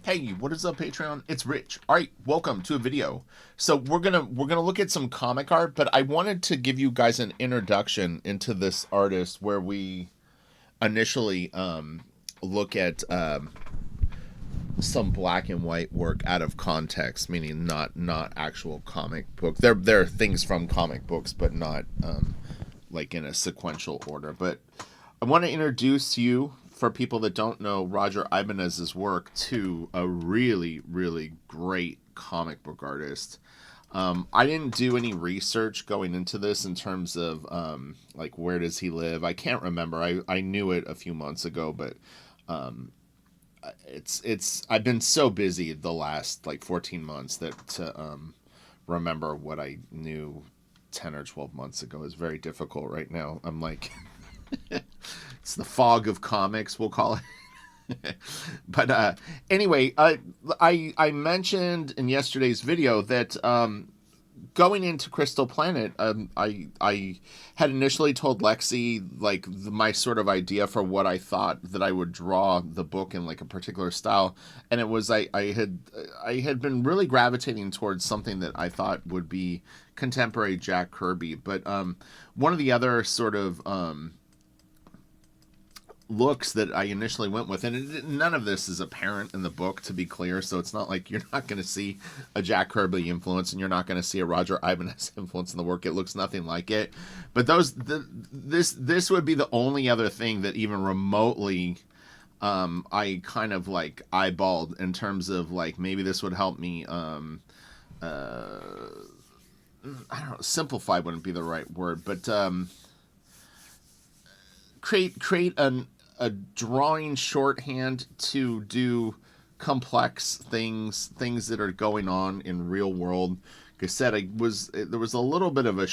Hey, what is up, Patreon? It's Rich. All right, welcome to a video. So we're gonna look at some comic art, but I wanted to give you guys an introduction into this artist where we initially look at some black and white work out of context, meaning not actual comic book. There are things from comic books, but not like in a sequential order. But I want to introduce you, for people that don't know, Roger Ibanez's work, to a really great comic book artist. I didn't do any research going into this in terms of like where does he live. I can't remember. I knew it a few months ago, but it's I've been so busy the last like 14 months that to remember what I knew 10 or 12 months ago is very difficult right now. I'm like it's the fog of comics, we'll call it. But anyway, I mentioned in yesterday's video that going into Crystal Planet, I had initially told Lexi like my sort of idea for what I thought that I would draw the book in, like a particular style, and it was I had been really gravitating towards something that I thought would be contemporary Jack Kirby, but one of the other sort of looks that I initially went with, and none of this is apparent in the book, to be clear, so it's not like you're not going to see a Jack Kirby influence and you're not going to see a Roger Ibanez influence in the work. It looks nothing like it, but this would be the only other thing that even remotely I kind of like eyeballed in terms of like maybe this would help me I don't know, simplify wouldn't be the right word, but create a drawing shorthand to do complex things that are going on in real world. Like I said, there was a little bit of a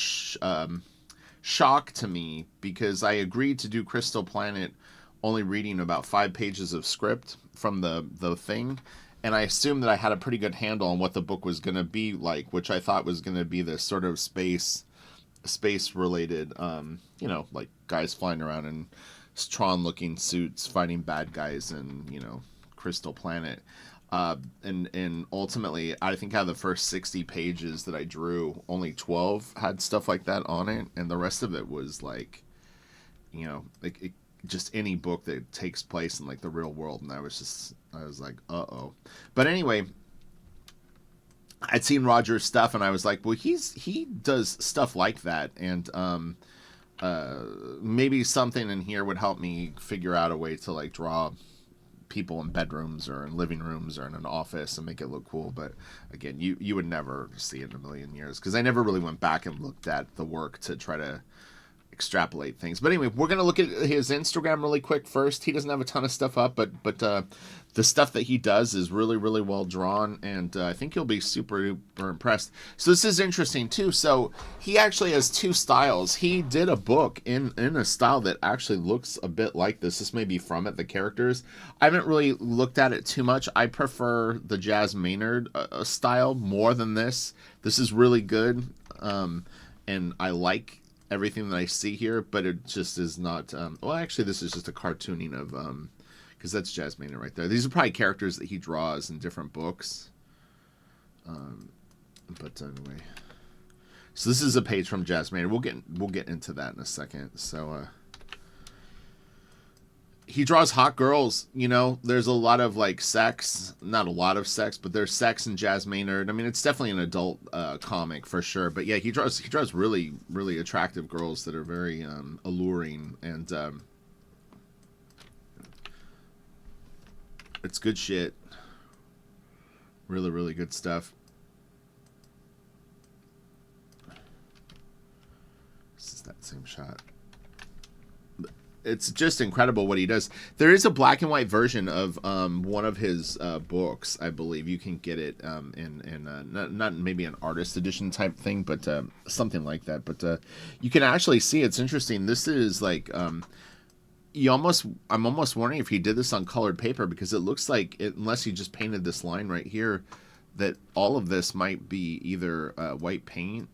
shock to me because I agreed to do Crystal Planet only reading about 5 pages of script from the thing, and I assumed that I had a pretty good handle on what the book was going to be like, which I thought was going to be this sort of space related, you know, like guys flying around in Tron looking suits fighting bad guys in, you know, Crystal Planet. And ultimately, I think out of the first 60 pages that I drew, only 12 had stuff like that on it, and the rest of it was like, you know, like just any book that takes place in like the real world. And I was like, uh-oh. But anyway, I'd seen Roger's stuff and I was like, well, he does stuff like that, and maybe something in here would help me figure out a way to like draw people in bedrooms or in living rooms or in an office and make it look cool. But again, you would never see it in a million years because I never really went back and looked at the work to try to extrapolate things. But anyway, we're going to look at his Instagram really quick first. He doesn't have a ton of stuff up, but the stuff that he does is really well drawn, and I think you'll be super impressed. So this is interesting too. So he actually has 2 styles. He did a book in a style that actually looks a bit like this. This may be from it, the characters. I haven't really looked at it too much. I prefer the Jazz Maynard style more than this. This is really good, and I like everything that I see here, but it just is not well, actually this is just a cartooning of because that's Jazz Maynard right there. These are probably characters that he draws in different books, but anyway, so this is a page from Jazz Maynard. We'll get into that in a second. So he draws hot girls, you know. There's a lot of like sex, not a lot of sex, but there's sex in Jazz Maynard. I mean, it's definitely an adult comic for sure. But yeah, he draws really attractive girls that are very alluring, and it's good shit. Really good stuff. This is that same shot. It's just incredible what he does. There is a black and white version of one of his books, I believe. You can get it in not maybe an artist edition type thing, but something like that. But you can actually see, it's interesting. This is like I'm almost wondering if he did this on colored paper, because it looks like unless he just painted this line right here, that all of this might be either white paint.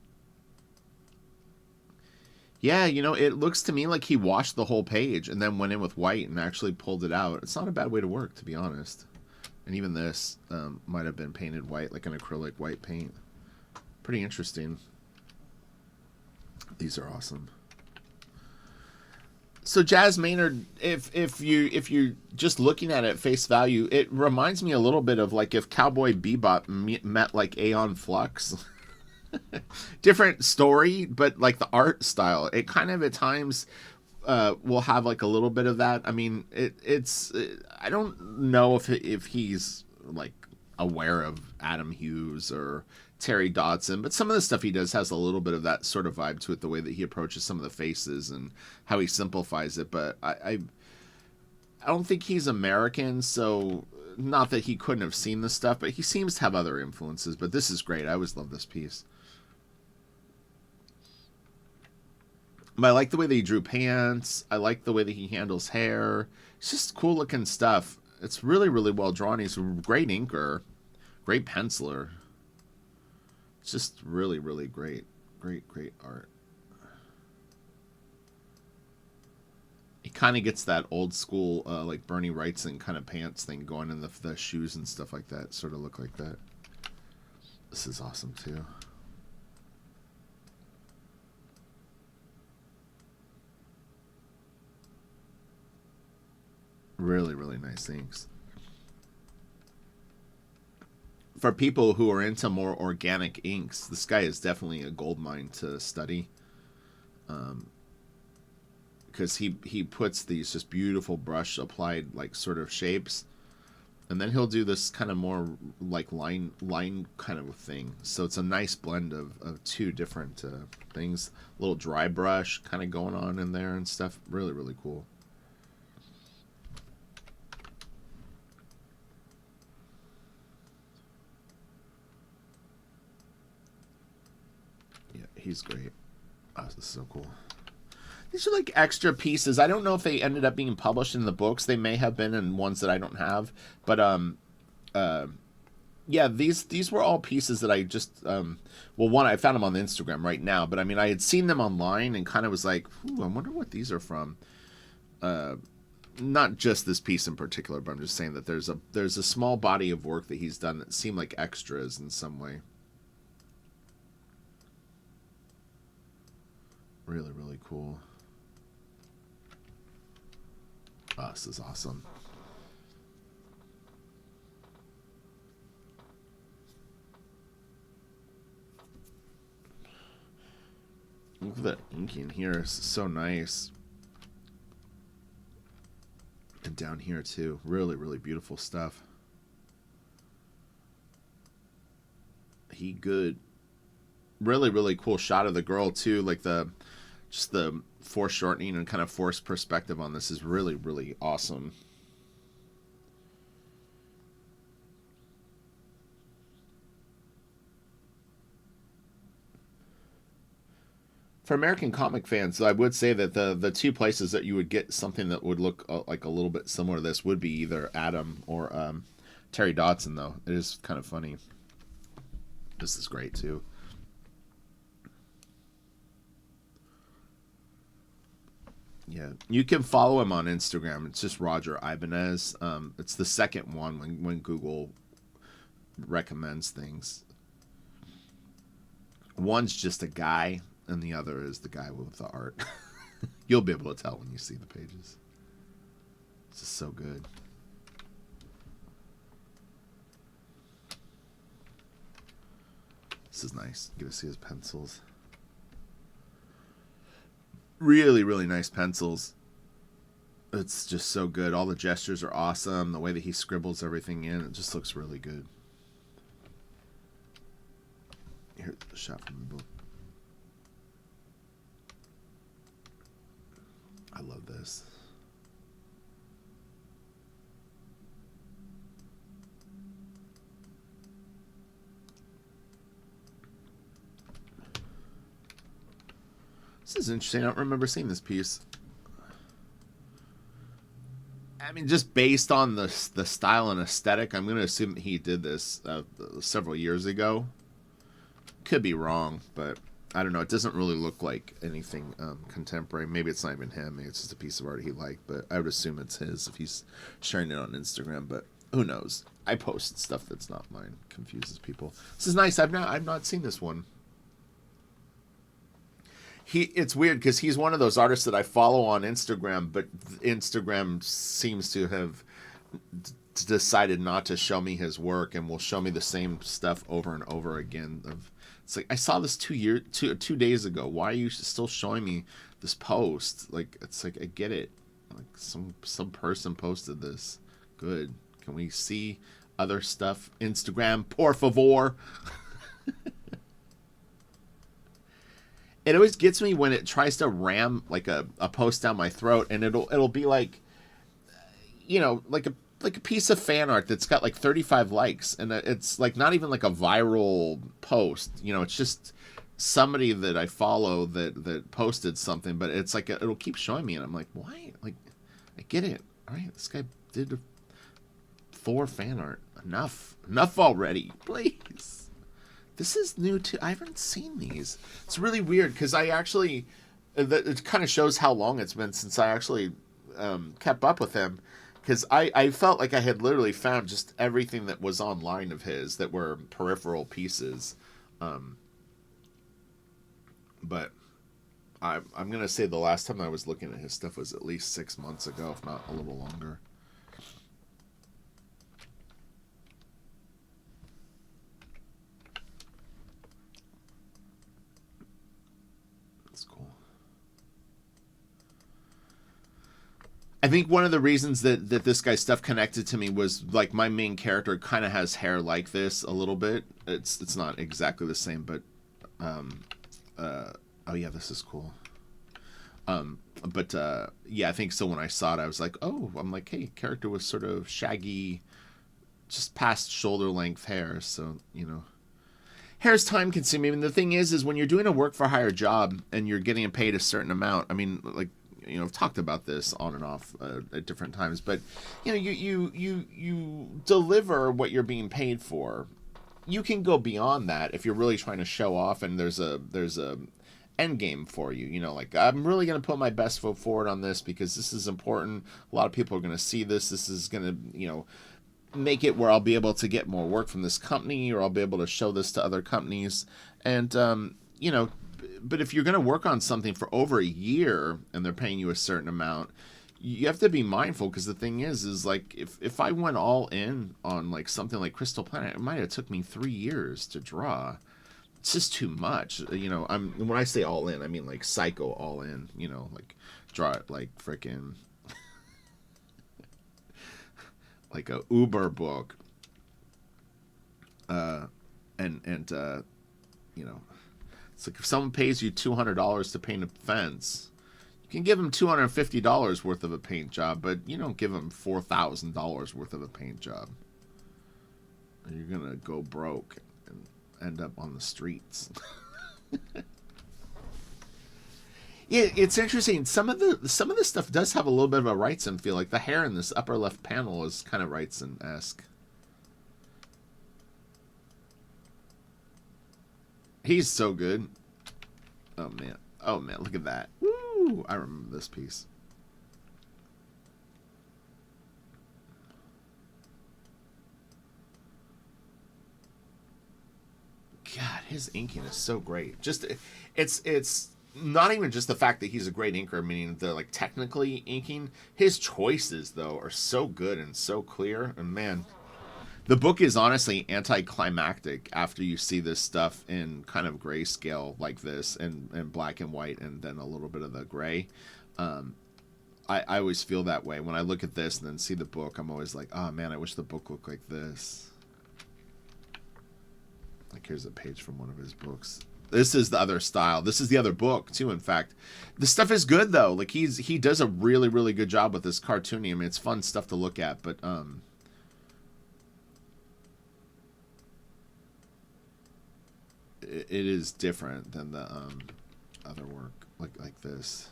Yeah, you know, it looks to me like he washed the whole page and then went in with white and actually pulled it out. It's not a bad way to work, to be honest. And even this might have been painted white, like an acrylic white paint. Pretty interesting. These are awesome. So Jazz Maynard, if you're just looking at it at face value, it reminds me a little bit of like if Cowboy Bebop met like Aeon Flux. Different story, but like the art style, it kind of at times will have like a little bit of that. I mean, it's I don't know if he's like aware of Adam Hughes or Terry Dodson, but some of the stuff he does has a little bit of that sort of vibe to it. The way that he approaches some of the faces and how he simplifies it, but I don't think he's American, so not that he couldn't have seen this stuff, but he seems to have other influences. But this is great. I always love this piece. But I like the way that he drew pants. I like the way that he handles hair. It's just cool looking stuff. It's really, really well drawn. He's a great inker, great penciler. It's just really, really great. Great, great art. He kind of gets that old school, like Bernie Wrightson kind of pants thing going in the shoes and stuff like that. Sort of look like that. This is awesome too. Really, really nice inks. For people who are into more organic inks, this guy is definitely a gold mine to study. Because he puts these just beautiful brush applied like sort of shapes, and then he'll do this kind of more like line kind of thing. So it's a nice blend of two different things. A little dry brush kind of going on in there and stuff. Really, really cool. Yeah, he's great. Oh, this is so cool. These are like extra pieces. I don't know if they ended up being published in the books. They may have been in ones that I don't have. But uh, yeah, these were all pieces that I just well, one, I found them on the Instagram right now, but I mean I had seen them online and kind of was like, ooh, I wonder what these are from. Not just this piece in particular, but I'm just saying that there's a small body of work that he's done that seem like extras in some way. Really, really cool. Oh, this is awesome. Look at that inking here. It's so nice. And down here too. Really, really beautiful stuff. He good. Really, really cool shot of the girl too. Like just the foreshortening and kind of forced perspective on this is really, really awesome. For American comic fans, I would say that the two places that you would get something that would look like a little bit similar to this would be either Adam or Terry Dodson. Though it is kind of funny. This is great too. Yeah, you can follow him on Instagram. It's just Roger Ibanez. It's the second one when Google recommends things. One's just a guy, and the other is the guy with the art. You'll be able to tell when you see the pages. This is so good. This is nice. You get to see his pencils. Really, really nice pencils. It's just so good. All the gestures are awesome. The way that he scribbles everything in, it just looks really good. Here's the shot from the book. I love this. This is interesting. I don't remember seeing this piece. I mean, just based on the style and aesthetic, I'm going to assume that he did this several years ago. Could be wrong, but I don't know. It doesn't really look like anything contemporary. Maybe it's not even him. Maybe it's just a piece of art he liked, but I would assume it's his if he's sharing it on Instagram. But Who knows? I post stuff that's not mine. Confuses people. This is nice. I've not seen this one. It's weird because he's one of those artists that I follow on Instagram, but Instagram seems to have decided not to show me his work and will show me the same stuff over and over again. It's like, I saw this 2 days ago. Why are you still showing me this post? Like, it's like, I get it. Like, some person posted this. Good. Can we see other stuff? Instagram, por favor. It always gets me when it tries to ram like a post down my throat, and it'll be like, like a piece of fan art that's got like 35 likes, and it's like not even like a viral post. It's just somebody that I follow that posted something, but it's like it'll keep showing me, and I'm like, why? Like, I get it. All right, this guy did 4 fan art. Enough already, please. This is new too. I haven't seen these. It's really weird because I actually, it kind of shows how long it's been since I actually kept up with him, because I felt like I had literally found just everything that was online of his that were peripheral pieces. But I'm going to say the last time I was looking at his stuff was at least 6 months ago, if not a little longer. Cool. I think one of the reasons that this guy's stuff connected to me was like my main character kind of has hair like this a little bit. It's not exactly the same, but oh yeah, this is cool. But yeah, I think so. When I saw it, I was like, oh, I'm like, hey, character was sort of shaggy, just past shoulder length hair, so hair's time consuming. And the thing is when you're doing a work for hire job and you're getting paid a certain amount, I mean, like, I've talked about this on and off at different times, but you deliver what you're being paid for. You can go beyond that if you're really trying to show off, and there's a end game for you. Like, I'm really going to put my best foot forward on this because this is important. A lot of people are going to see this. This is going to, make it where I'll be able to get more work from this company, or I'll be able to show this to other companies. And, but if you're going to work on something for over a year and they're paying you a certain amount, you have to be mindful, because the thing is like, if I went all in on like something like Crystal Planet, it might have took me 3 years to draw. It's just too much. When I say all in, I mean like psycho all in, like draw it like freaking like a Uber book, and it's like if someone pays you $200 to paint a fence, you can give them $250 worth of a paint job, but you don't give them $4,000 worth of a paint job. And you're gonna go broke and end up on the streets. Yeah, it's interesting. Some of this stuff does have a little bit of a Wrightson feel. Like the hair in this upper left panel is kind of Wrightson-esque. He's so good. Oh man, look at that. Woo! I remember this piece. God, his inking is so great. Just it's not even just the fact that he's a great inker, meaning the like technically inking. His choices though are so good and so clear. And man, the book is honestly anticlimactic after you see this stuff in kind of grayscale like this, and black and white, and then a little bit of the gray. I always feel that way when I look at this and then see the book. I'm always like, oh man, I wish the book looked like this. Like, here's a page from one of his books. This is the other style. This is the other book too. In fact, the stuff is good though. Like he does a really, really good job with this cartooning. I mean, it's fun stuff to look at, but it is different than the other work like this.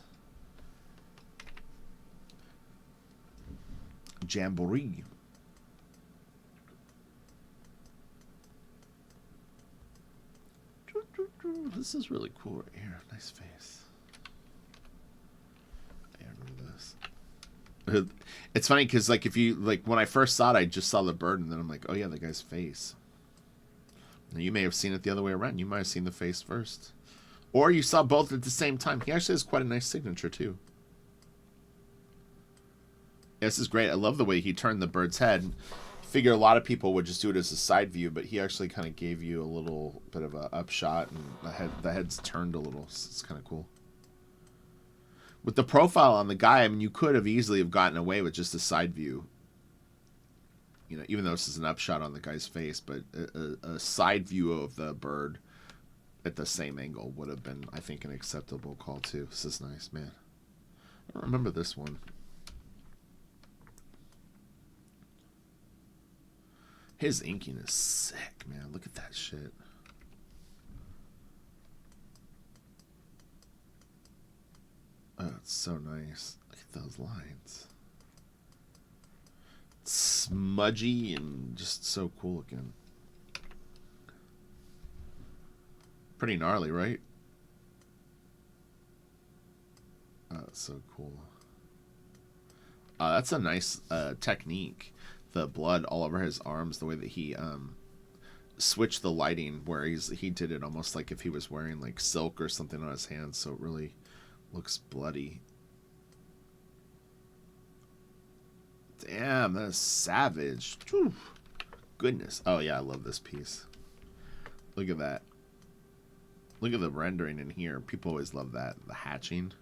Jamboree. This is really cool right here. Nice face. I remember this. It's funny because like if you like when I first saw it, I just saw the bird, and then I'm like, oh yeah, the guy's face. Now, you may have seen it the other way around. You might have seen the face first, or you saw both at the same time. He actually has quite a nice signature too. This is great. I love the way he turned the bird's head. Figure a lot of people would just do it as a side view, but he actually kind of gave you a little bit of a upshot, and the head's turned a little. It's kind of cool. With the profile on the guy, I mean, you could have easily have gotten away with just a side view. You know, even though this is an upshot on the guy's face, but a side view of the bird at the same angle would have been, I think, an acceptable call too. This is nice, man. I don't remember this one. His inking is sick, man. Look at that shit. Oh, it's so nice. Look at those lines. It's smudgy and just so cool looking. Pretty gnarly, right? Oh, it's so cool. That's a nice technique. The blood all over his arms, the way that he switched the lighting, where he did it almost like if he was wearing like silk or something on his hands, so it really looks bloody. Damn, that's savage. Whew. Goodness. Oh yeah, I love this piece. Look at that. Look at the rendering in here. People always love that. The hatching.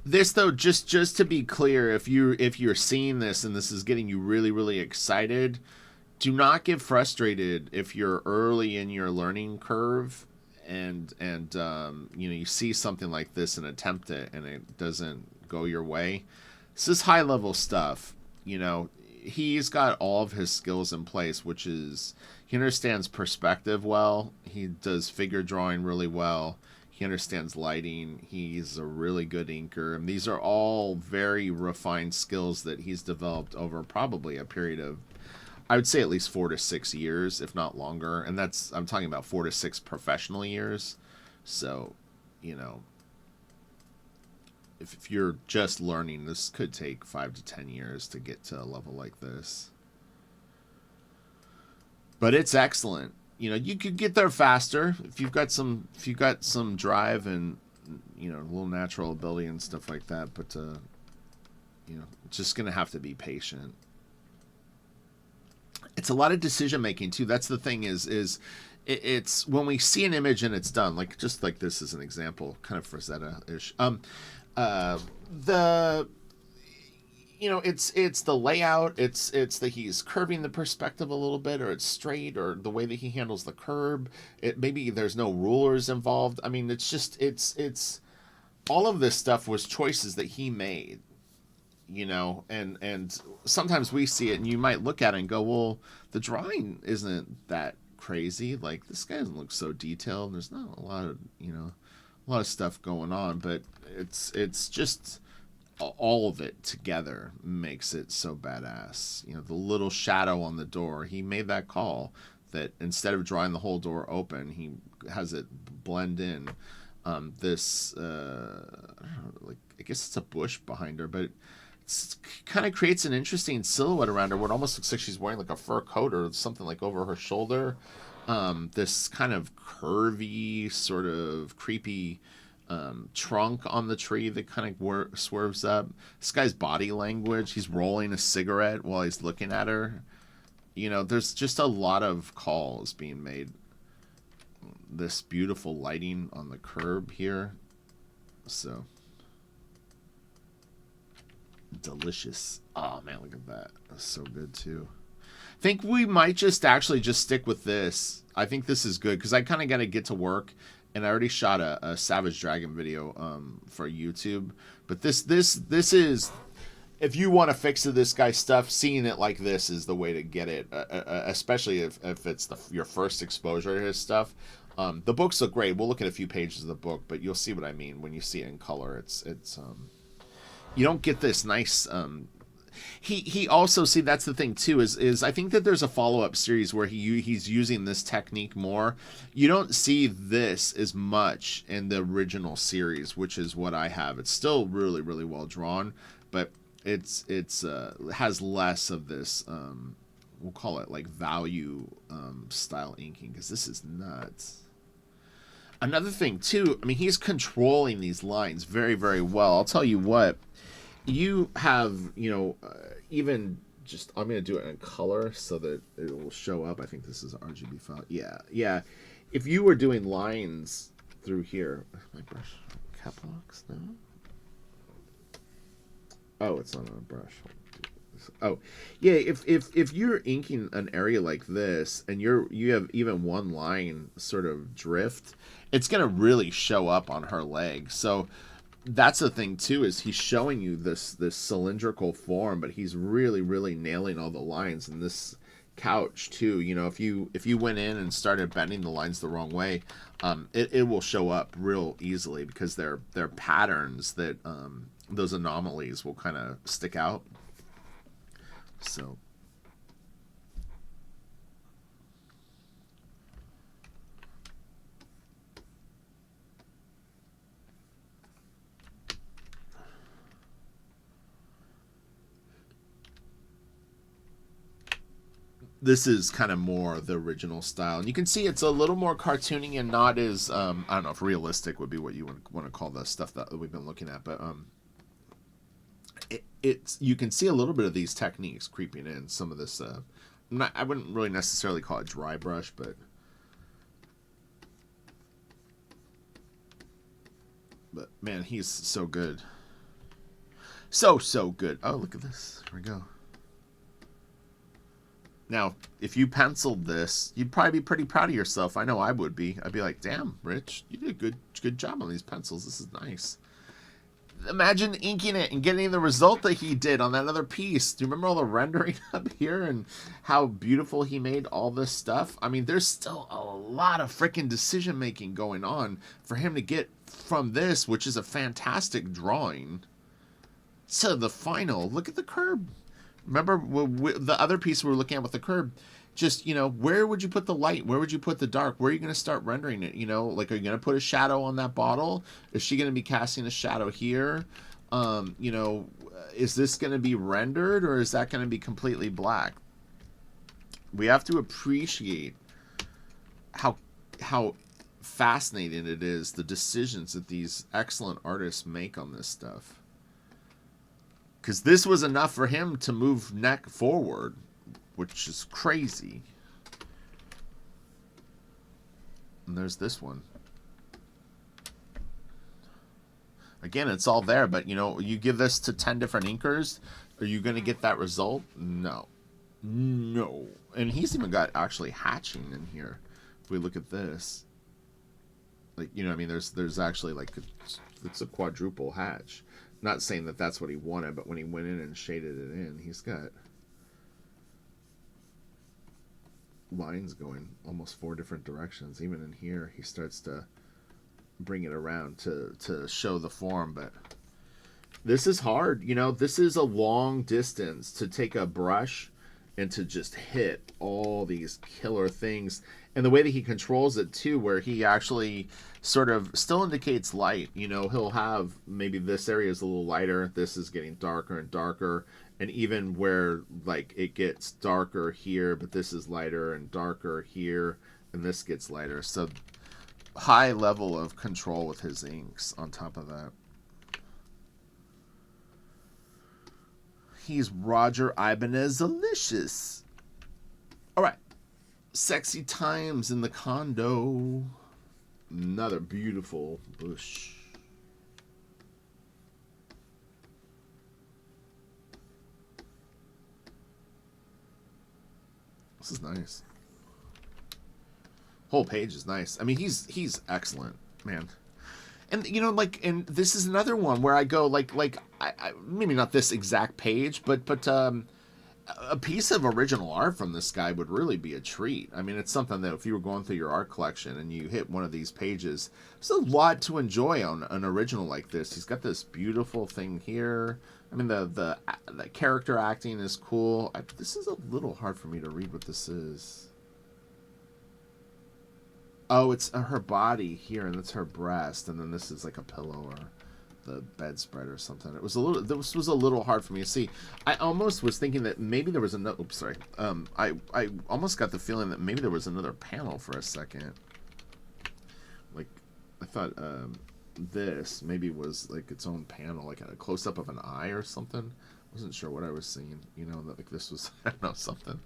This though, just to be clear, if you're seeing this and this is getting you really, really excited, do not get frustrated if you're early in your learning curve and you know, you see something like this and attempt it and it doesn't go your way. This is high level stuff. You know, he's got all of his skills in place, which is he understands perspective well. He does figure drawing really well. He understands lighting. He's a really good inker. And these are all very refined skills that he's developed over probably a period of, I would say, at least 4 to 6 years, if not longer. And that's, I'm talking about 4 to 6 professional years. So, you know, if you're just learning, this could take 5 to 10 years to get to a level like this. But it's excellent. You know, you could get there faster if you've got some drive and, you know, a little natural ability and stuff like that. But you know, just gonna have to be patient. It's a lot of decision making too. That's the thing it's when we see an image and it's done, like just like this is an example, kind of Rosetta-ish. The you know, it's the layout, it's that he's curving the perspective a little bit, or it's straight, or the way that he handles the curb. It maybe there's no rulers involved. I mean, it's just it's all of this stuff was choices that he made, you know, and sometimes we see it and you might look at it and go, well, the drawing isn't that crazy. Like, this guy doesn't look so detailed. There's not a lot of, you know, a lot of stuff going on, but it's just all of it together makes it so badass. You know, the little shadow on the door, he made that call that instead of drawing the whole door open, he has it blend in. This I don't know, like, I guess it's a bush behind her, but it kind of creates an interesting silhouette around her where it almost looks like she's wearing like a fur coat or something like over her shoulder. This kind of curvy, sort of creepy trunk on the tree that kind of swerves up. This guy's body language, he's rolling a cigarette while he's looking at her. You know, there's just a lot of calls being made. This beautiful lighting on the curb here. So delicious. Oh man, look at that. That's so good too. I think we might just actually just stick with this. I think this is good because I kind of got to get to work. And I already shot a Savage Dragon video for YouTube. But this is, if you want to fix this guy's stuff, seeing it like this is the way to get it. Especially if it's your first exposure to his stuff. The books look great. We'll look at a few pages of the book, but you'll see what I mean when you see it in color. It's you don't get this nice. He also, see, that's the thing too, is I think that there's a follow-up series where he's using this technique more. You don't see this as much in the original series, which is what I have. It's still really, really well drawn, but it's has less of this, we'll call it like value style inking, because this is nuts. Another thing too, I mean, he's controlling these lines very, very well. I'll tell you what, you have, even just, I'm going to do it in color so that it will show up. I think this is RGB file. Yeah, yeah. If you were doing lines through here, my brush cap locks now. Oh, it's not on a brush. Oh, yeah. If you're inking an area like this and you have even one line sort of drift, it's gonna really show up on her leg. So that's the thing too, is he's showing you this cylindrical form, but he's really, really nailing all the lines. And this couch too, if you went in and started bending the lines the wrong way, it will show up real easily, because they're patterns that those anomalies will kind of stick out. So this is kind of more the original style, and you can see it's a little more cartoony and not as I don't know if realistic would be what you would want to call the stuff that we've been looking at, but it's, you can see a little bit of these techniques creeping in. Some of this, I wouldn't really necessarily call it dry brush, but man, he's so good, so good. Oh, look at this. Here we go. Now, if you penciled this, you'd probably be pretty proud of yourself. I know I would be. I'd be like, damn, Rich, you did a good job on these pencils. This is nice. Imagine inking it and getting the result that he did on that other piece. Do you remember all the rendering up here and how beautiful he made all this stuff? I mean, there's still a lot of freaking decision making going on for him to get from this, which is a fantastic drawing, to the final. Look at the curb. Remember the other piece we were looking at with the curb? Just, where would you put the light? Where would you put the dark? Where are you going to start rendering it? Like, are you going to put a shadow on that bottle? Is she going to be casting a shadow here? Is this going to be rendered, or is that going to be completely black? We have to appreciate how fascinating it is, the decisions that these excellent artists make on this stuff. Because this was enough for him to move neck forward, which is crazy. And there's this one. Again, it's all there, but you give this to 10 different inkers, are you going to get that result? No. And he's even got actually hatching in here. If we look at this, like, I mean, there's actually like it's a quadruple hatch. Not saying that that's what he wanted, but when he went in and shaded it in, he's got lines going almost 4 different directions. Even in here, he starts to bring it around to show the form. But this is hard. This is a long distance to take a brush and to just hit all these killer things. And the way that he controls it too, where he actually sort of still indicates light. He'll have maybe this area is a little lighter, this is getting darker and darker, and even where like it gets darker here, but this is lighter and darker here, and this gets lighter. So high level of control with his inks on top of that. He's Roger Ibanez delicious. All right. Sexy times in the condo. Another beautiful bush. This is nice. Whole page is nice. I mean, he's excellent, man. And and this is another one where I go like I maybe not this exact page, but a piece of original art from this guy would really be a treat. I mean, it's something that if you were going through your art collection and you hit one of these pages, there's a lot to enjoy on an original like this. He's got this beautiful thing here, I mean, the character acting is cool. This is a little hard for me to read what this is. Oh, it's her body here, and that's her breast, and then this is like a pillow or the bedspread or something. It was a little. This was a little hard for me to see. I almost was thinking that maybe there was another. Oops, sorry. I almost got the feeling that maybe there was another panel for a second. Like, I thought this maybe was like its own panel, like a close up of an eye or something. Wasn't sure what I was seeing. You know, that like this was I don't know something.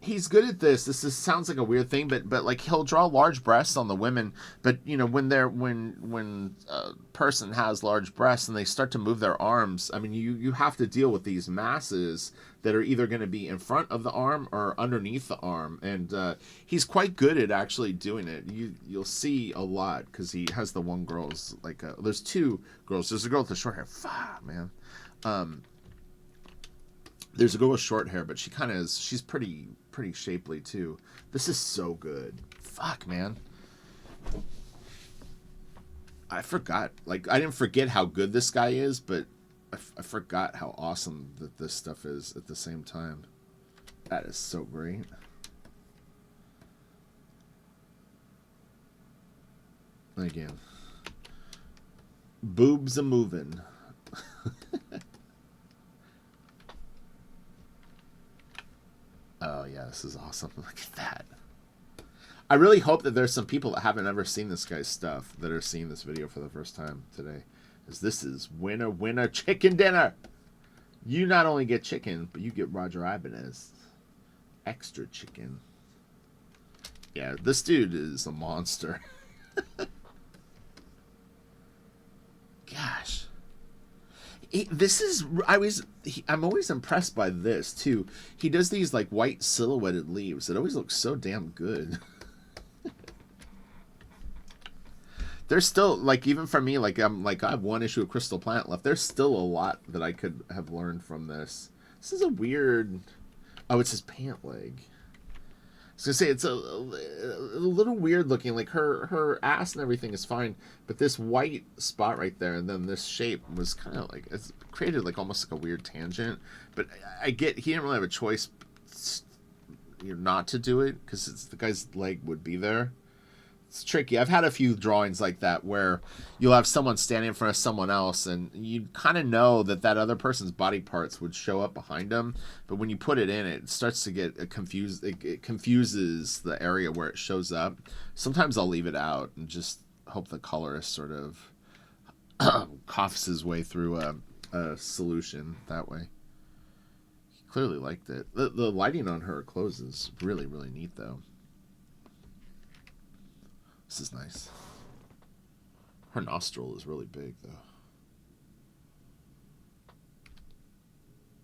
He's good at this. Sounds like a weird thing, but like he'll draw large breasts on the women. But you know when a person has large breasts and they start to move their arms, I mean you have to deal with these masses that are either going to be in front of the arm or underneath the arm, and he's quite good at actually doing it. You'll see a lot because he has the one girl's like there's two girls. There's a girl with the short hair. Fuck, man. There's a girl with short hair, but she's pretty shapely too. This is so good. Fuck, man. I forgot. Like, I didn't forget how good this guy is, but I forgot how awesome that this stuff is at the same time. That is so great. Again. Boobs a-moving. Oh, yeah, this is awesome. Look at that. I really hope that there's some people that haven't ever seen this guy's stuff that are seeing this video for the first time today. Because this is winner, winner, chicken dinner. You not only get chicken, but you get Roger Ibanez. Extra chicken. Yeah, this dude is a monster. Gosh. I'm always impressed by this too. He does these like white silhouetted leaves. It always looks so damn good. There's still like, even for me, like I have one issue of Crystal Planet left. There's still a lot that I could have learned from this. This is a weird. Oh, it's his pant leg. I was gonna say it's a little weird looking. Like her ass and everything is fine, but this white spot right there, and then this shape was kind of like, it's created like almost like a weird tangent. But I get he didn't really have a choice, not to do it because the guy's leg would be there. It's tricky. I've had a few drawings like that where you'll have someone standing in front of someone else, and you kind of know that other person's body parts would show up behind them. But when you put it in, it starts to get confused. It confuses the area where it shows up. Sometimes I'll leave it out and just hope the colorist sort of coughs his way through a solution that way. He clearly liked it. The lighting on her clothes is really, really neat, though. This is nice. Her nostril is really big, though.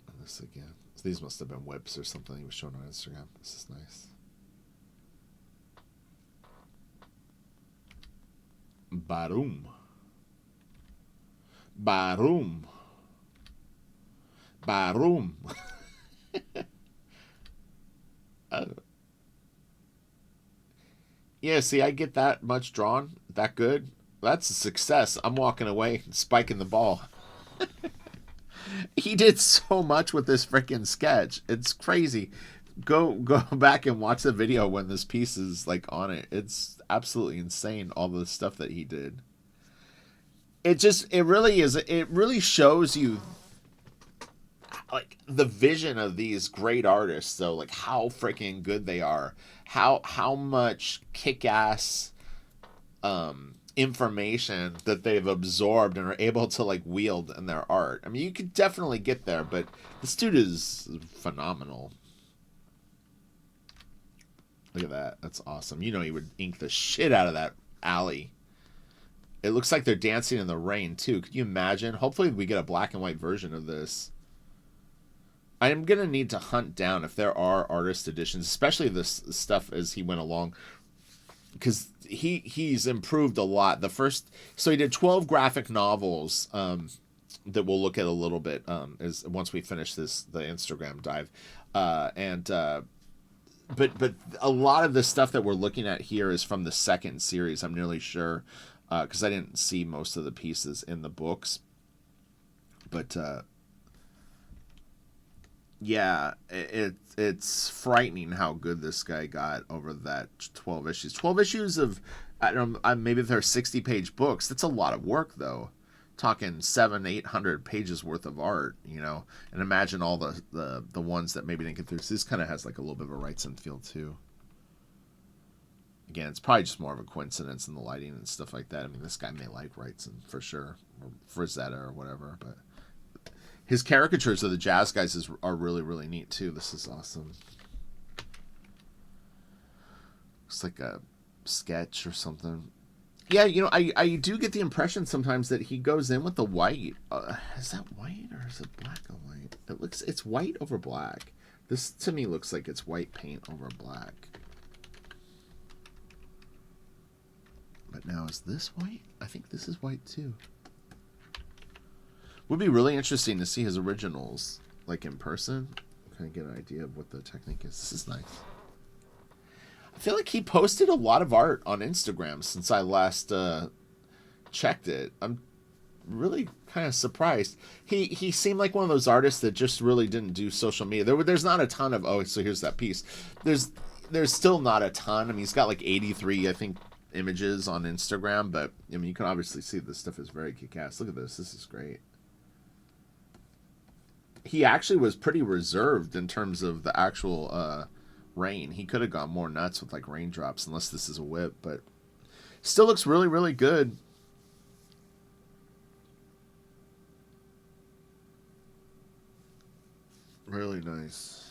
And this again. So these must have been whips or something he was showing on Instagram. This is nice. Baroom. Baroom. Baroom. Yeah, see, I get that much drawn, that good. That's a success. I'm walking away and spiking the ball. He did so much with this freaking sketch. It's crazy. Go back and watch the video when this piece is like on it. It's absolutely insane, all the stuff that he did. It really shows you like the vision of these great artists, though, like how freaking good they are, how much kick-ass information that they've absorbed and are able to like wield in their art. I mean, you could definitely get there, but this dude is phenomenal. Look at that. That's awesome. You know, he would ink the shit out of that alley. It looks like they're dancing in the rain too. Could you imagine? Hopefully we get a black and white version of this. I am going to need to hunt down if there are artist editions, especially this stuff as he went along, because he's improved a lot. So he did 12 graphic novels that we'll look at a little bit as once we finish the Instagram dive, but a lot of the stuff that we're looking at here is from the second series, I'm nearly sure. because I didn't see most of the pieces in the books. But yeah, it's frightening how good this guy got over that 12 issues. 12 issues of, I don't know, maybe they're 60-page books. That's a lot of work, though. Talking 700-800 pages worth of art, and imagine all the ones that maybe didn't get through. So this kind of has like a little bit of a Wrightson feel too. Again, it's probably just more of a coincidence in the lighting and stuff like that. I mean, this guy may like Wrightson for sure, or Frazetta or whatever, but his caricatures of the jazz guys are really, really neat too. This is awesome. Looks like a sketch or something. Yeah, I do get the impression sometimes that he goes in with the white. Is that white or is it black and white? It's white over black. This to me looks like it's white paint over black. But now is this white? I think this is white too. Would be really interesting to see his originals like in person. Kind of get an idea of what the technique is. This is nice. I feel like he posted a lot of art on Instagram since I last checked it. I'm really kind of surprised. He seemed like one of those artists that just really didn't do social media. There's not a ton of, oh, so here's that piece. There's still not a ton. I mean, he's got like 83, I think, images on Instagram, but I mean, you can obviously see this stuff is very kick-ass. Look at this. This is great. He actually was pretty reserved in terms of the actual rain. He could have gone more nuts with like raindrops, unless this is a whip, but still looks really, really good. Really nice.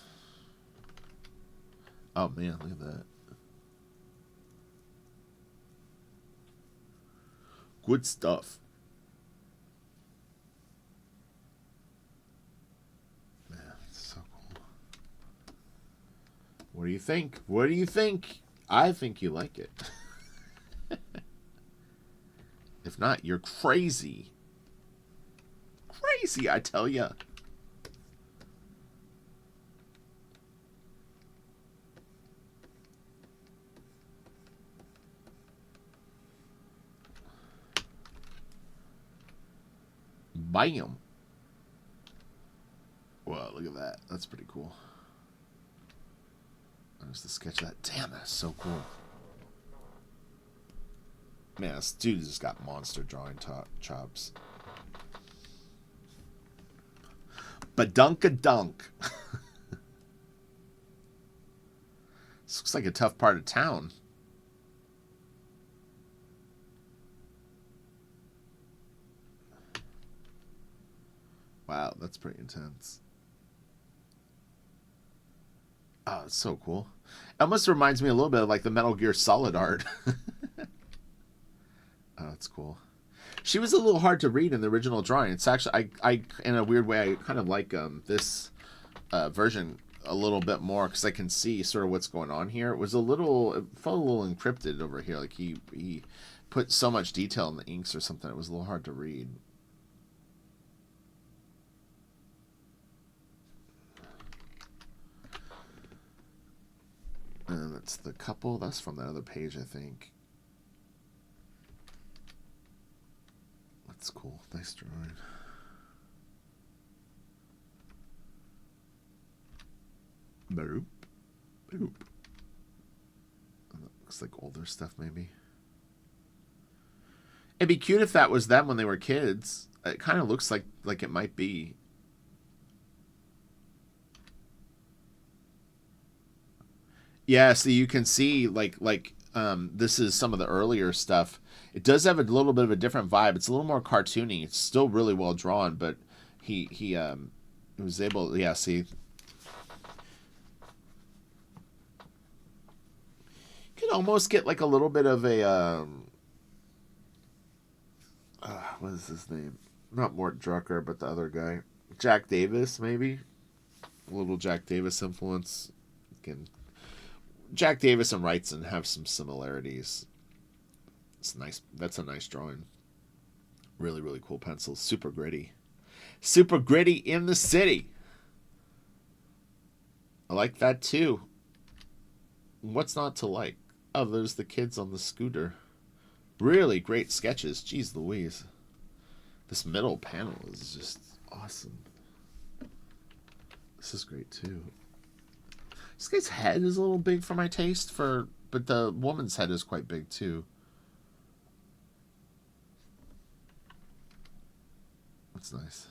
Oh man, look at that. Good stuff. Man, it's so cool. What do you think? What do you think? I think you like it. If not, you're crazy. Crazy, I tell ya. Bam. Wow, look at that. That's pretty cool. There's the sketch of that. Damn, that's so cool. Man, this dude has got monster drawing chops. Badunk-a-dunk. This looks like a tough part of town. Wow, that's pretty intense. Oh, it's so cool. It almost reminds me a little bit of like the Metal Gear Solid art. Oh, that's cool. She was a little hard to read in the original drawing. It's actually, I in a weird way, I kind of like this version a little bit more because I can see sort of what's going on here. It felt a little encrypted over here. Like he put so much detail in the inks or something. It was a little hard to read. And that's the couple. That's from that other page, I think. That's cool. Nice drawing. Boop. Boop. Looks like older stuff, maybe. It'd be cute if that was them when they were kids. It kind of looks like it might be. Yeah, so you can see this is some of the earlier stuff. It does have a little bit of a different vibe. It's a little more cartoony. It's still really well drawn, but he was able, yeah, see. You can almost get like a little bit of a what is his name? Not Mort Drucker, but the other guy. Jack Davis, maybe? A little Jack Davis influence. Again, Jack Davis and Wrightson have some similarities. It's nice. That's a nice drawing. Really, really cool pencils. Super gritty. Super gritty in the city. I like that too. What's not to like? Oh, there's the kids on the scooter. Really great sketches. Jeez Louise. This middle panel is just awesome. This is great too. This guy's head is a little big for my taste, but the woman's head is quite big too. That's nice.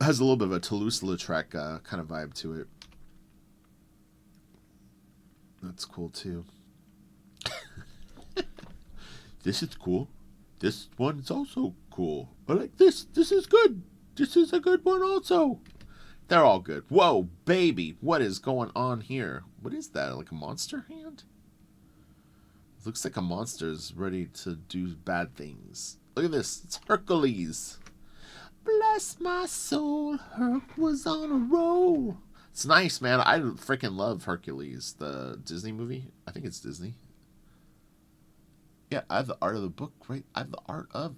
Has a little bit of a Toulouse-Lautrec kind of vibe to it. That's cool too. This is cool. This one's also cool. I like this. This is good. This is a good one also. They're all good. Whoa, baby. What is going on here? What is that? Like a monster hand? It looks like a monster is ready to do bad things. Look at this. It's Hercules. Bless my soul. Herc was on a roll. It's nice, man. I freaking love Hercules. The Disney movie. I think it's Disney. Yeah, I have the art of the book right. I have the art of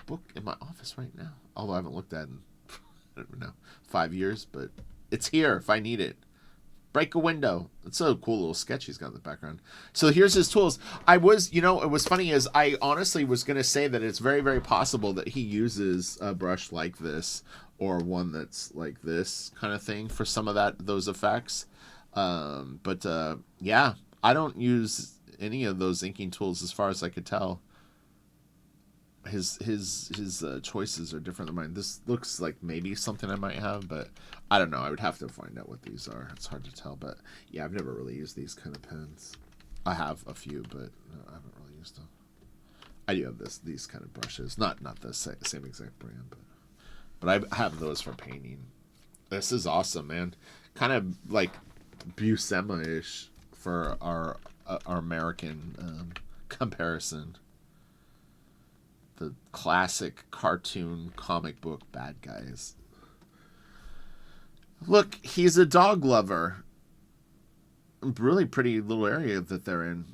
book in my office right now. Although I haven't looked at it in, I don't know, 5 years, but it's here if I need it. Break a window. It's a cool little sketch he's got in the background. So here's his tools. It was funny is I honestly was going to say that it's very, very possible that he uses a brush like this or one that's like this kind of thing for some of those effects. Yeah, I don't use any of those inking tools as far as I could tell. His choices are different than mine. This looks like maybe something I might have, but I don't know. I would have to find out what these are. It's hard to tell, but yeah, I've never really used these kind of pens. I have a few, but I haven't really used them. I do have these kind of brushes, not the same exact brand, but I have those for painting. This is awesome, man. Kind of like Buscema-ish for our American comparison. The classic cartoon comic book bad guys. Look, he's a dog lover. Really pretty little area that they're in.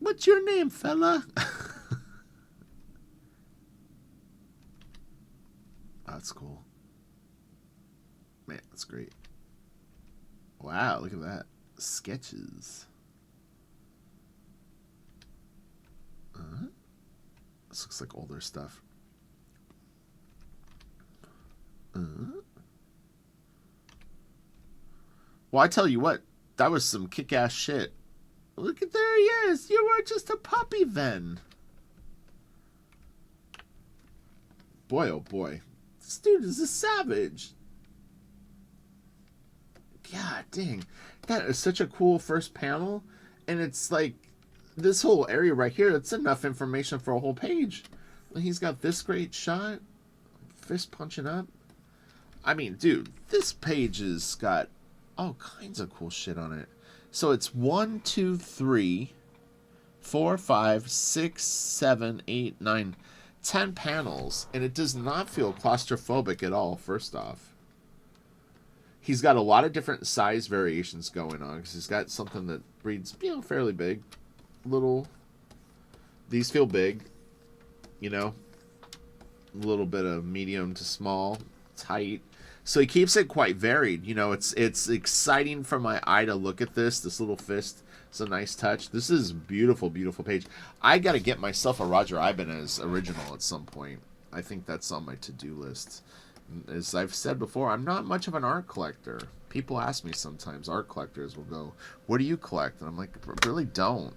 What's your name, fella? That's cool. Man, that's great. Wow, look at that. Sketches. This looks like older stuff. Well, I tell you what, that was some kick-ass shit. Look at, there he is. You were just a puppy then. Boy, oh boy. This dude is a savage. God dang. That is such a cool first panel. And it's like, this whole area right here, it's enough information for a whole page. He's got this great shot. Fist punching up. I mean, dude, this page has got all kinds of cool shit on it. So it's 1, 2, 3, 4, 5, 6, 7, 8, 9, 10 panels. And it does not feel claustrophobic at all, first off. He's got a lot of different size variations going on. Because he's got something that reads, fairly big. Little. These feel big. A little bit of medium to small. Tight. So he keeps it quite varied. It's exciting for my eye to look at this little fist. It's a nice touch. This is beautiful, beautiful page. I got to get myself a Roger Ibanez original at some point. I think that's on my to-do list. As I've said before, I'm not much of an art collector. People ask me sometimes, art collectors will go, what do you collect? And I'm like, really don't,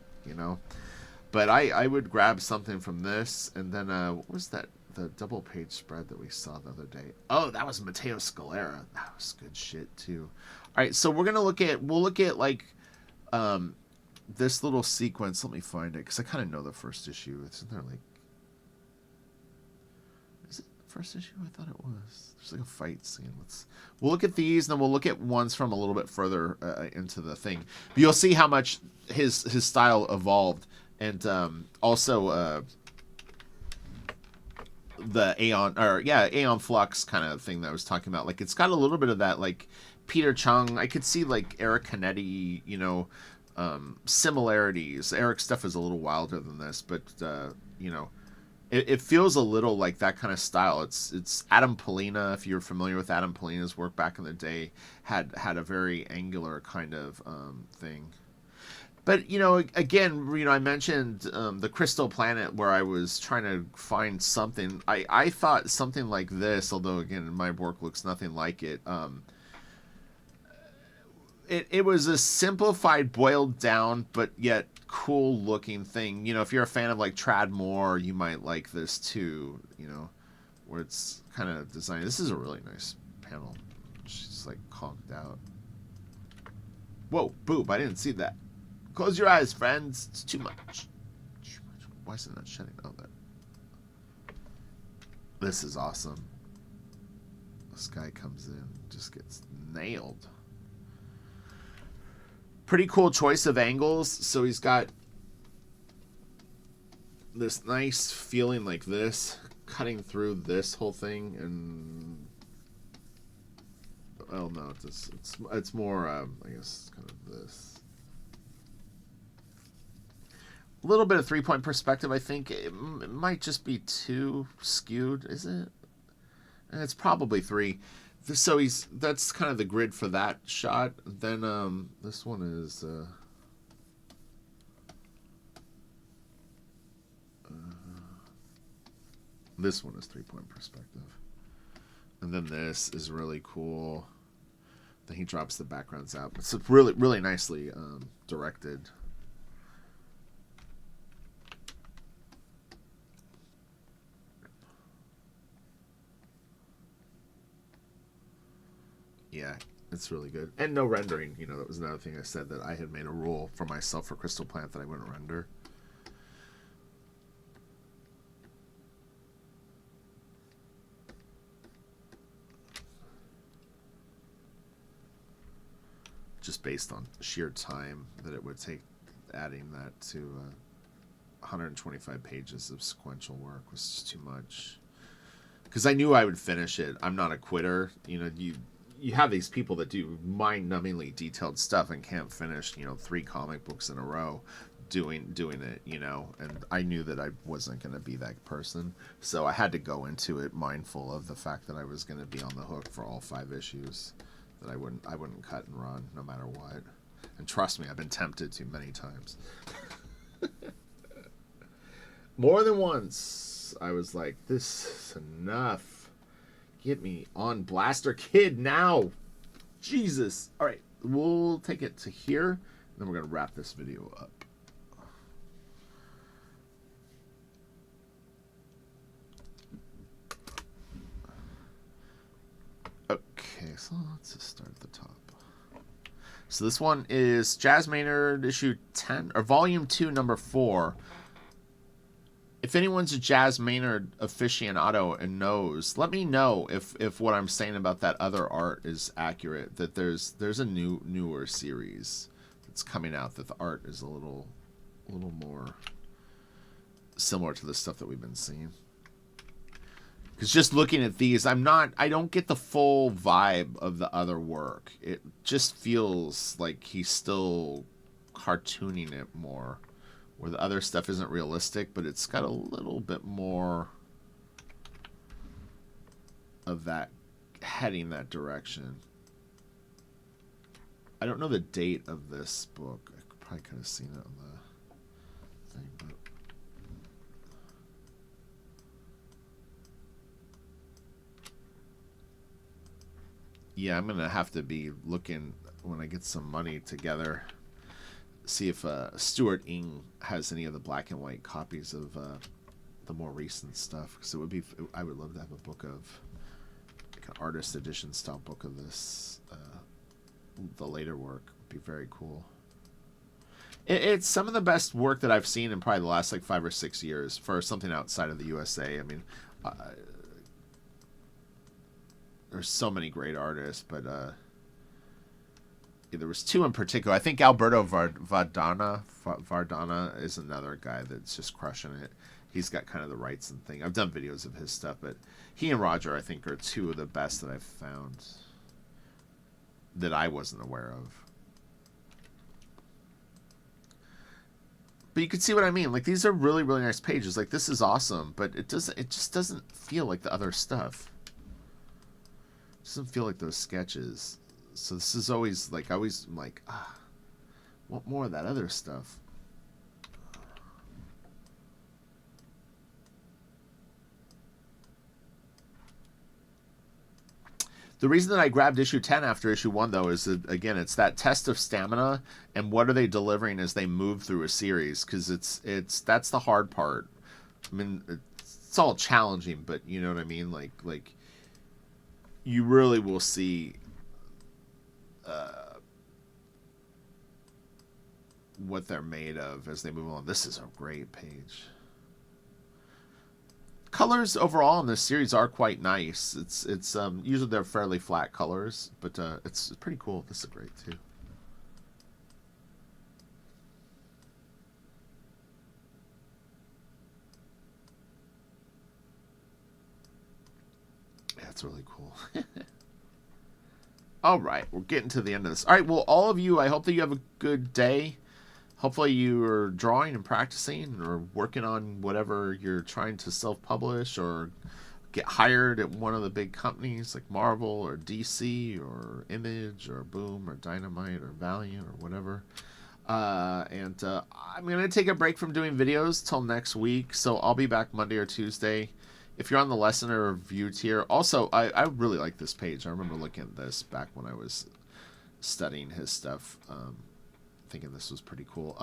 But I would grab something from this, and then, what was that? The double page spread that we saw the other day. Oh, that was Matteo Scalera. That was good shit too. All right, so we'll look at like this little sequence. Let me find it because I kind of know the first issue. Isn't there like, is it the first issue? I thought it was. There's like a fight scene. We'll look at these, and then we'll look at ones from a little bit further into the thing. But you'll see how much his style evolved, and also. The Aeon Flux kind of thing that I was talking about. Like, it's got a little bit of that, like, Peter Chung. I could see, like, Eric Canetti, similarities. Eric's stuff is a little wilder than this, but, it feels a little like that kind of style. It's Adam Polina, if you're familiar with Adam Polina's work back in the day, had a very angular kind of thing. But you know, again, you know, I mentioned the Crystal Planet, where I was trying to find something. I thought something like this, although again, my work looks nothing like it. It was a simplified, boiled down, but yet cool looking thing. You know, if you're a fan of like Trad Moore, you might like this too. You know, where it's kind of designed. This is a really nice panel. She's like conked out. Whoa, boob! I didn't see that. Close your eyes, friends. It's too much. Too much. Why is it not shedding? Oh, that. This is awesome. This guy comes in, just gets nailed. Pretty cool choice of angles. So he's got this nice feeling like this, cutting through this whole thing, and well, no, it's more, I guess, kind of this. A little bit of 3-point perspective. I think it might just be too skewed. Is it? And it's probably 3. So that's kind of the grid for that shot. Then this one is this one is 3-point perspective, and then this is really cool. Then he drops the backgrounds out. It's really nicely directed. Yeah, it's really good. And no rendering. You know, that was another thing I said, that I had made a rule for myself for Crystal Plant that I wouldn't render. Just based on sheer time that it would take adding that to 125 pages of sequential work was just too much. Because I knew I would finish it. I'm not a quitter. You know, you have these people that do mind-numbingly detailed stuff and can't finish, you know, 3 comic books in a row doing it, you know, and I knew that I wasn't going to be that person, so I had to go into it mindful of the fact that I was going to be on the hook for all 5 issues, that I wouldn't cut and run no matter what. And trust me, I've been tempted to many times. More than once I was like, this is enough. Get me on Blaster Kid now. Jesus. All right, we'll take it to here, and then we're going to wrap this video up. Okay, so let's just start at the top. So this one is Jazz Maynard issue 10, or volume 2, number 4. If anyone's a Jazz Maynard aficionado and knows, let me know if what I'm saying about that other art is accurate. That there's a newer series that's coming out that the art is a little more similar to the stuff that we've been seeing. Because just looking at these, I don't get the full vibe of the other work. It just feels like he's still cartooning it more, where the other stuff isn't realistic, but it's got a little bit more of that heading that direction. I don't know the date of this book. I probably could have seen it on the thing, but yeah, I'm gonna have to be looking when I get some money together, see if Stuart Ing has any of the black and white copies of the more recent stuff, because I would love to have a book of, like, an artist edition style book of this, the later work would be very cool. It's some of the best work that I've seen in probably the last like 5 or 6 years for something outside of the USA. I mean, there's so many great artists, but there was 2 in particular. I think Alberto Vardana is another guy that's just crushing it. He's got kind of the rights and thing. I've done videos of his stuff, but he and Roger, I think, are 2 of the best that I've found that I wasn't aware of. But you can see what I mean. Like, these are really, really nice pages. Like, this is awesome, but it just doesn't feel like the other stuff. It doesn't feel like those sketches. So this is always like, I'm like, Want more of that other stuff. The reason that I grabbed issue 10 after issue 1, though, is that, again, it's that test of stamina and what are they delivering as they move through a series, because that's the hard part. I mean, it's all challenging, but you know what I mean? Like you really will see what they're made of as they move on. This is a great page. Colors overall in this series are quite nice. It's usually they're fairly flat colors, but it's pretty cool. This is great too. Yeah, it's really cool. All right, we're getting to the end of this. All right, well, all of you, I hope that you have a good day. Hopefully you are drawing and practicing or working on whatever you're trying to self-publish or get hired at one of the big companies like Marvel or DC or Image or Boom or Dynamite or Valiant or whatever. And I'm going to take a break from doing videos till next week, so I'll be back Monday or Tuesday. If you're on the lesson or review tier, also, I really like this page. I remember looking at this back when I was studying his stuff, thinking this was pretty cool.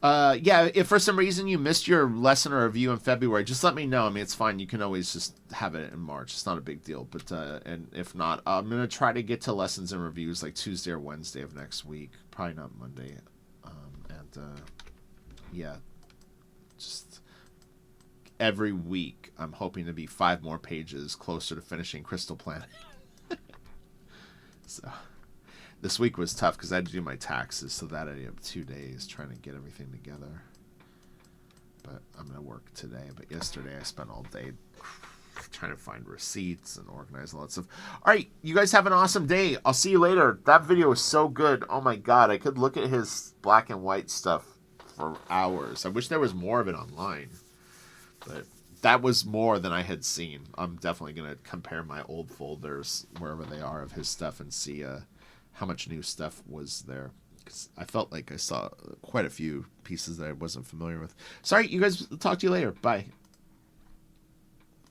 Yeah, if for some reason you missed your lesson or review in February, just let me know. I mean, it's fine. You can always just have it in March. It's not a big deal. But and if not, I'm going to try to get to lessons and reviews like Tuesday or Wednesday of next week. Probably not Monday. Yeah, just every week I'm hoping to be 5 more pages closer to finishing Crystal Planet. So this week was tough because I had to do my taxes, so that I ended up 2 days trying to get everything together. But I'm going to work today. But yesterday I spent all day trying to find receipts and organize all that stuff. All right, you guys have an awesome day. I'll see you later. That video is so good. Oh my God, I could look at his black and white stuff for hours. I wish there was more of it online. But that was more than I had seen. I'm definitely going to compare my old folders, wherever they are, of his stuff and see how much new stuff was there. Because I felt like I saw quite a few pieces that I wasn't familiar with. Sorry, you guys. Talk to you later. Bye.